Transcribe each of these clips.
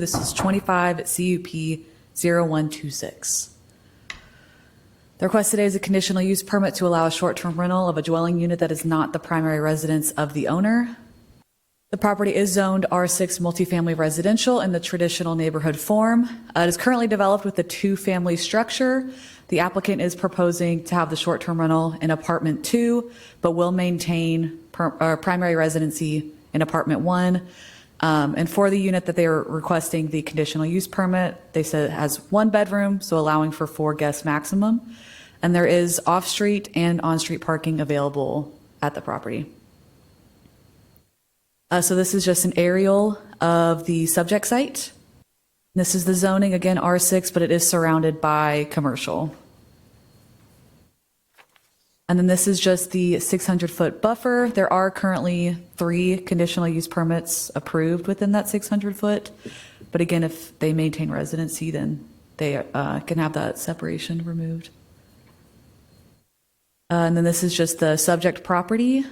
This is 25 CUP 0126. The request today is a conditional use permit to allow a short-term rental of a dwelling unit that is not the primary residence of the owner. The property is zoned R6 multifamily residential in the traditional neighborhood form. It is currently developed with a two-family structure. The applicant is proposing to have the short-term rental in apartment 2, but will maintain primary residency in apartment 1. And for the unit that they are requesting the conditional use permit, they said it has 1 bedroom, so allowing for 4 guests maximum. And there is off-street and on-street parking available at the property. So this is just an aerial of the subject site. This is the zoning, again, R6, but it is surrounded by commercial. And then this is just the 600-foot buffer. There are currently 3 conditional use permits approved within that 600-foot. But again, if they maintain residency, then they can have that separation removed. And then this is just the subject property.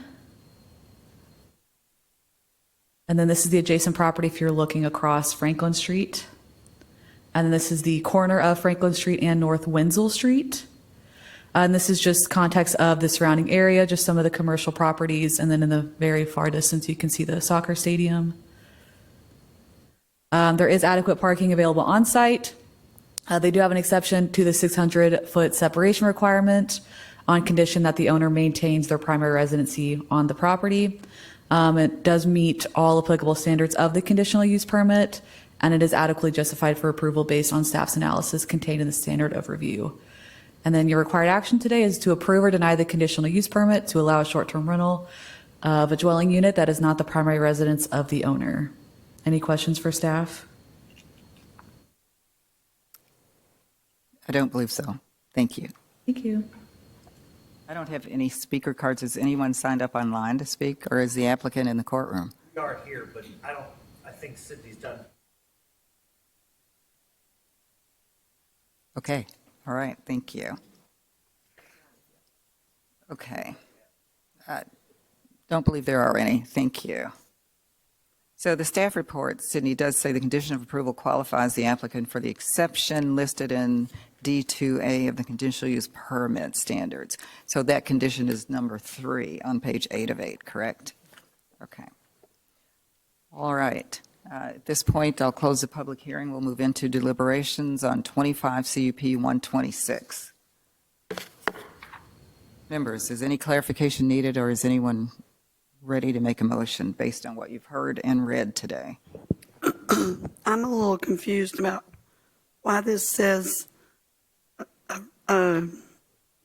And then this is the adjacent property if you're looking across Franklin Street. And then this is the corner of Franklin Street and North Wenzel Street. And this is just context of the surrounding area, just some of the commercial properties. And then in the very far distance, you can see the soccer stadium. There is adequate parking available on site. They do have an exception to the 600-foot separation requirement on condition that the owner maintains their primary residency on the property. It does meet all applicable standards of the conditional use permit, and it is adequately justified for approval based on staff's analysis contained in the standard of review. And then your required action today is to approve or deny the conditional use permit to allow a short-term rental of a dwelling unit that is not the primary residence of the owner. Any questions for staff? I don't believe so. Thank you. Thank you. I don't have any speaker cards. Has anyone signed up online to speak, or is the applicant in the courtroom? We are here, but I think Sydney's done. Okay. All right. Thank you. Okay. Don't believe there are any. Thank you. So the staff report, Sydney, does say the condition of approval qualifies the applicant for the exception listed in D2A of the conditional use permit standards. So that condition is number 3 on page 8 of 8, correct? Okay. All right. At this point, I'll close the public hearing. We'll move into deliberations on 25 CUP 126. Members, is any clarification needed, or is anyone ready to make a motion based on what you've heard and read today? I'm a little confused about why this says a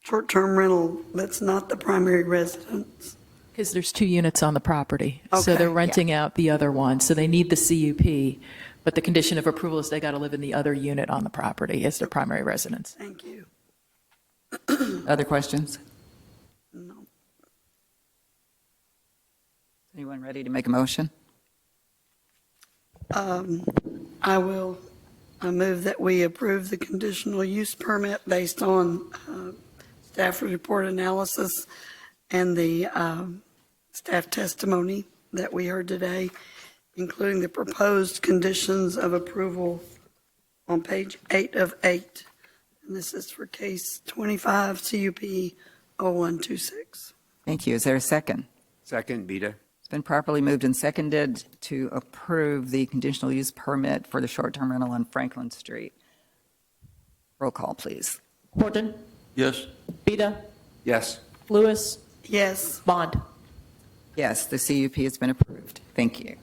short-term rental that's not the primary residence. Because there's 2 units on the property. So Okay, they're renting out the other one. So they need the CUP, but the condition of approval is they got to live in the other unit on the property as their primary residence. Thank you. Other questions? No. Anyone ready to make a motion? I will move that we approve the conditional use permit based on staff report analysis and the staff testimony that we heard today, including the proposed conditions of approval on page 8 of 8. And this is for case 25 CUP 0126. Thank you. Is there a second? Second, Beta. It's been properly moved and seconded to approve the conditional use permit for the short-term rental on Franklin Street. Roll call, please. Horton, Yes. Beta, Yes. Lewis, Yes. Bond. Yes, the CUP has been approved. Thank you.